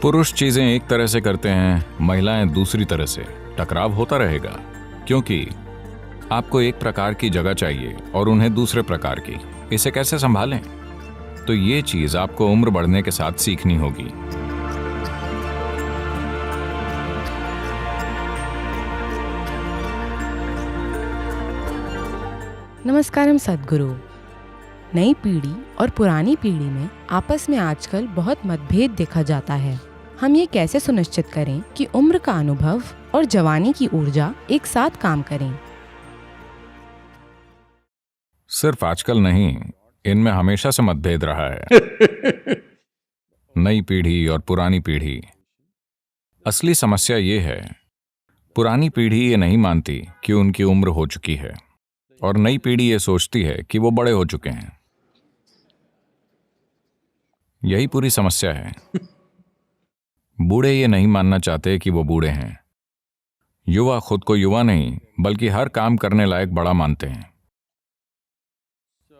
पुरुष चीजें एक तरह से करते हैं, महिलाएं दूसरी तरह से। टकराव होता रहेगा क्योंकि आपको एक प्रकार की जगह चाहिए और उन्हें दूसरे प्रकार की। इसे कैसे संभालें? तो ये चीज आपको उम्र बढ़ने के साथ सीखनी होगी। नमस्कारम सद्गुरु। नई पीढ़ी और पुरानी पीढ़ी में आपस में आजकल बहुत मतभेद देखा जाता है। हम ये कैसे सुनिश्चित करें कि उम्र का अनुभव और जवानी की ऊर्जा एक साथ काम करें? सिर्फ आजकल नहीं, इनमें हमेशा से मतभेद रहा है। नई पीढ़ी और पुरानी पीढ़ी। असली समस्या ये है, पुरानी पीढ़ी ये नहीं मानती कि उनकी उम्र हो चुकी है और नई पीढ़ी ये सोचती है कि वो बड़े हो चुके हैं। यही पूरी समस्या है। बूढ़े ये नहीं मानना चाहते कि वो बूढ़े हैं। युवा खुद को युवा नहीं बल्कि हर काम करने लायक बड़ा मानते हैं।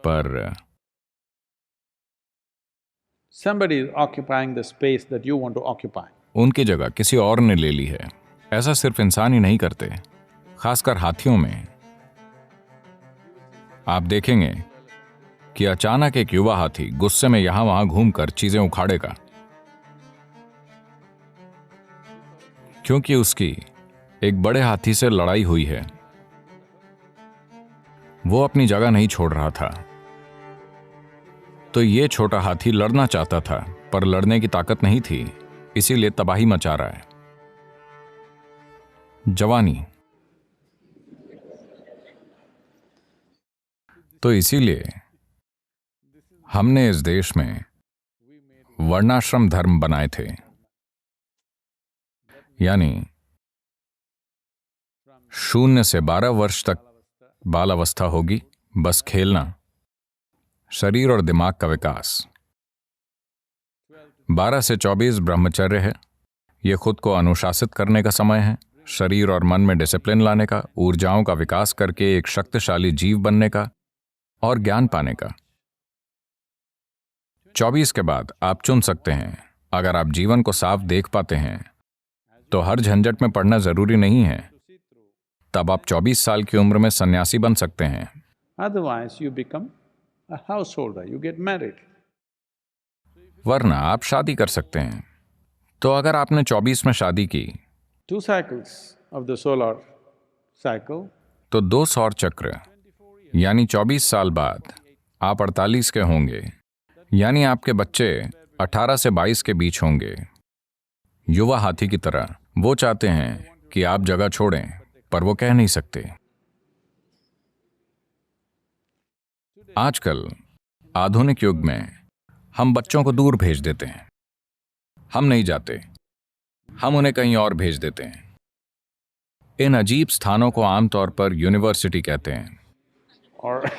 पर somebody is occupying the space that you want to occupy. उनकी जगह किसी और ने ले ली है। ऐसा सिर्फ इंसान ही नहीं करते, खासकर हाथियों में। आप देखेंगे कि अचानक एक युवा हाथी गुस्से में यहां वहां घूमकर चीजें उखाड़ेगा, क्योंकि उसकी एक बड़े हाथी से लड़ाई हुई है। वो अपनी जगह नहीं छोड़ रहा था। तो ये छोटा हाथी लड़ना चाहता था, पर लड़ने की ताकत नहीं थी, इसीलिए तबाही मचा रहा है। जवानी। तो इसीलिए हमने इस देश में वर्णाश्रम धर्म बनाए थे। यानी 0 से 12 वर्ष तक बाल अवस्था होगी, बस खेलना, शरीर और दिमाग का विकास। 12 से 24 ब्रह्मचर्य है। यह खुद को अनुशासित करने का समय है, शरीर और मन में डिसिप्लिन लाने का, ऊर्जाओं का विकास करके एक शक्तिशाली जीव बनने का और ज्ञान पाने का। 24 के बाद आप चुन सकते हैं। अगर आप जीवन को साफ देख पाते हैं तो हर झंझट में पड़ना जरूरी नहीं है। तब आप 24 साल की उम्र में सन्यासी बन सकते हैं। Otherwise, you become a householder, you get married. वरना आप शादी कर सकते हैं। तो अगर आपने 24 में शादी की 2 cycles of the solar cycle, तो 2 सौर चक्र यानी 24 साल बाद आप 48 के होंगे, यानी आपके बच्चे 18 से 22 के बीच होंगे। युवा हाथी की तरह वो चाहते हैं कि आप जगह छोड़ें, पर वो कह नहीं सकते। आजकल आधुनिक युग में हम बच्चों को दूर भेज देते हैं। हम नहीं जाते, हम उन्हें कहीं और भेज देते हैं। इन अजीब स्थानों को आमतौर पर यूनिवर्सिटी कहते हैं। or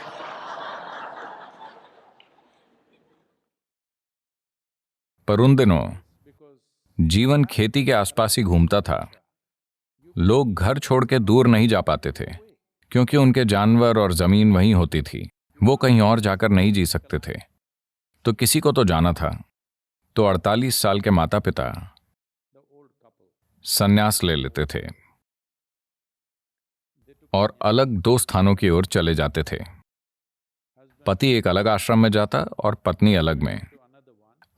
पर उन दिनों जीवन खेती के आसपास ही घूमता था। लोग घर छोड़ के दूर नहीं जा पाते थे, क्योंकि उनके जानवर और जमीन वहीं होती थी। वो कहीं और जाकर नहीं जी सकते थे। तो किसी को तो जाना था। तो 48 साल के माता पिता संन्यास ले लेते थे और अलग 2 स्थानों की ओर चले जाते थे। पति एक अलग आश्रम में जाता और पत्नी अलग में,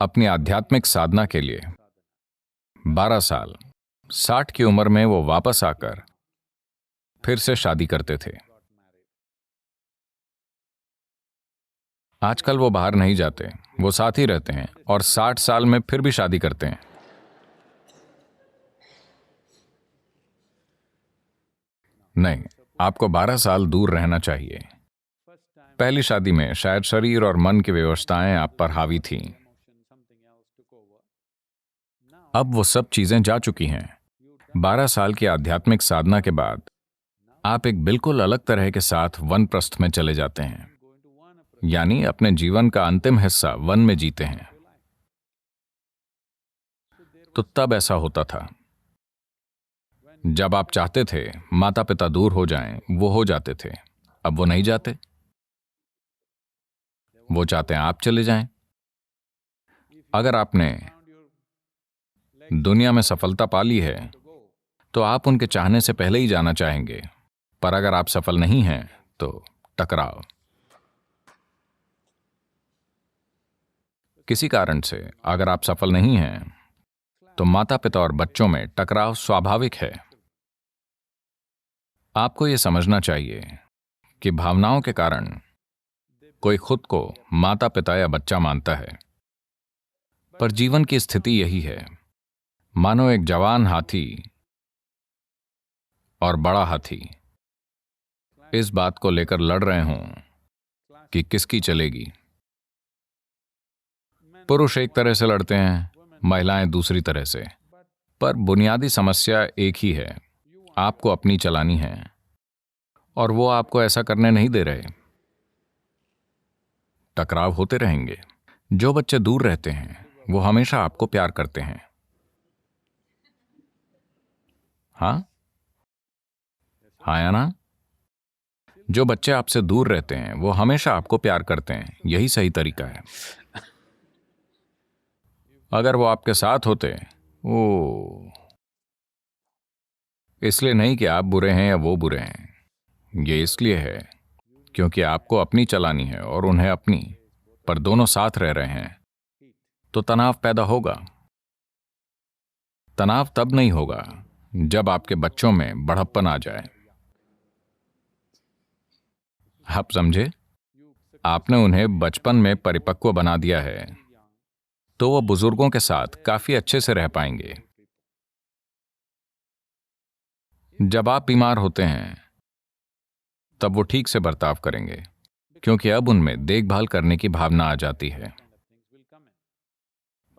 अपनी आध्यात्मिक साधना के लिए। 12 साल, 60 की उम्र में वो वापस आकर फिर से शादी करते थे। आजकल वो बाहर नहीं जाते, वो साथ ही रहते हैं और 60 साल में फिर भी शादी करते हैं। नहीं, आपको 12 साल दूर रहना चाहिए। पहली शादी में शायद शरीर और मन की व्यवस्थाएं आप पर हावी थीं। अब वो सब चीजें जा चुकी हैं। 12 साल की आध्यात्मिक साधना के बाद आप एक बिल्कुल अलग तरह के साथ वनप्रस्थ में चले जाते हैं, यानी अपने जीवन का अंतिम हिस्सा वन में जीते हैं। तो तब ऐसा होता था, जब आप चाहते थे माता पिता दूर हो जाएं, वो हो जाते थे। अब वो नहीं जाते, वो चाहते हैं आप चले जाएं। अगर आपने दुनिया में सफलता पा ली है तो आप उनके चाहने से पहले ही जाना चाहेंगे। पर अगर आप सफल नहीं हैं तो टकराव। किसी कारण से अगर आप सफल नहीं हैं तो माता पिता और बच्चों में टकराव स्वाभाविक है। आपको यह समझना चाहिए कि भावनाओं के कारण कोई खुद को माता पिता या बच्चा मानता है, पर जीवन की स्थिति यही है। मानो एक जवान हाथी और बड़ा हाथी इस बात को लेकर लड़ रहे हों कि किसकी चलेगी। पुरुष एक तरह से लड़ते हैं, महिलाएं दूसरी तरह से, पर बुनियादी समस्या एक ही है। आपको अपनी चलानी है और वो आपको ऐसा करने नहीं दे रहे। टकराव होते रहेंगे। जो बच्चे दूर रहते हैं वो हमेशा आपको प्यार करते हैं। हाँ या ना? जो बच्चे आपसे दूर रहते हैं वो हमेशा आपको प्यार करते हैं। यही सही तरीका है। अगर वो आपके साथ होते, इसलिए नहीं कि आप बुरे हैं या वो बुरे हैं। ये इसलिए है क्योंकि आपको अपनी चलानी है और उन्हें अपनी, पर दोनों साथ रह रहे हैं तो तनाव पैदा होगा। तनाव तब नहीं होगा जब आपके बच्चों में बढ़प्पन आ जाए। आप समझे? आपने उन्हें बचपन में परिपक्व बना दिया है तो वो बुजुर्गों के साथ काफी अच्छे से रह पाएंगे। जब आप बीमार होते हैं तब वो ठीक से बर्ताव करेंगे क्योंकि अब उनमें देखभाल करने की भावना आ जाती है।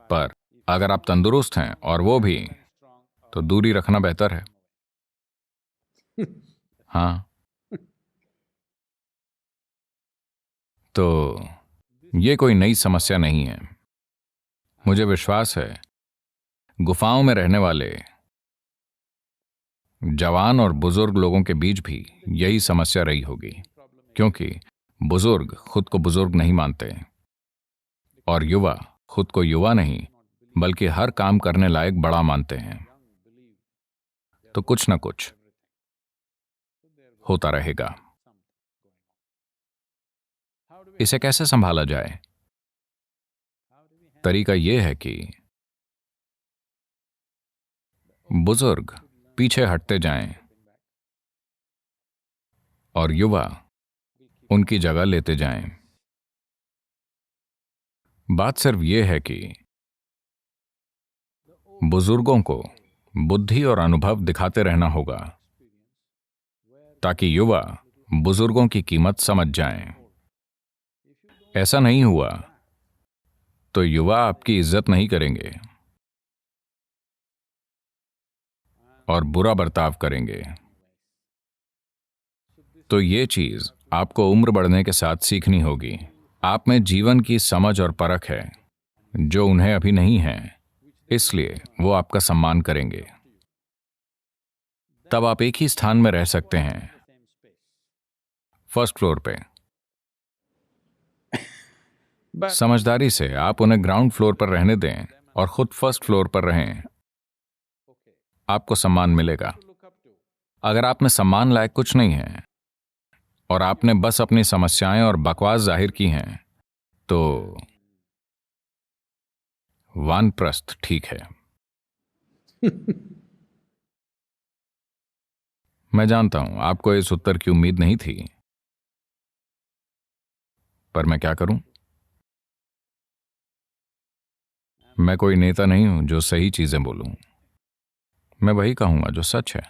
पर अगर आप तंदुरुस्त हैं और वो भी, तो दूरी रखना बेहतर है। हाँ, तो ये कोई नई समस्या नहीं है। मुझे विश्वास है गुफाओं में रहने वाले जवान और बुजुर्ग लोगों के बीच भी यही समस्या रही होगी, क्योंकि बुजुर्ग खुद को बुजुर्ग नहीं मानते और युवा खुद को युवा नहीं बल्कि हर काम करने लायक बड़ा मानते हैं। तो कुछ न कुछ होता रहेगा। इसे कैसे संभाला जाए? तरीका यह है कि बुजुर्ग पीछे हटते जाएं और युवा उनकी जगह लेते जाएं। बात सिर्फ यह है कि बुजुर्गों को बुद्धि और अनुभव दिखाते रहना होगा ताकि युवा बुजुर्गों की कीमत समझ जाएं। ऐसा नहीं हुआ तो युवा आपकी इज्जत नहीं करेंगे और बुरा बर्ताव करेंगे। तो ये चीज आपको उम्र बढ़ने के साथ सीखनी होगी। आप में जीवन की समझ और परख है जो उन्हें अभी नहीं है, इसलिए वो आपका सम्मान करेंगे। तब आप एक ही स्थान में रह सकते हैं, फर्स्ट फ्लोर पे। समझदारी से आप उन्हें ग्राउंड फ्लोर पर रहने दें और खुद फर्स्ट फ्लोर पर रहें। आपको सम्मान मिलेगा। अगर आप में सम्मान लायक कुछ नहीं है और आपने बस अपनी समस्याएं और बकवास जाहिर की हैं, तो वानप्रस्थ ठीक है। मैं जानता हूं आपको इस उत्तर की उम्मीद नहीं थी, पर मैं क्या करूं? मैं कोई नेता नहीं हूं जो सही चीजें बोलूं। मैं वही कहूंगा जो सच है।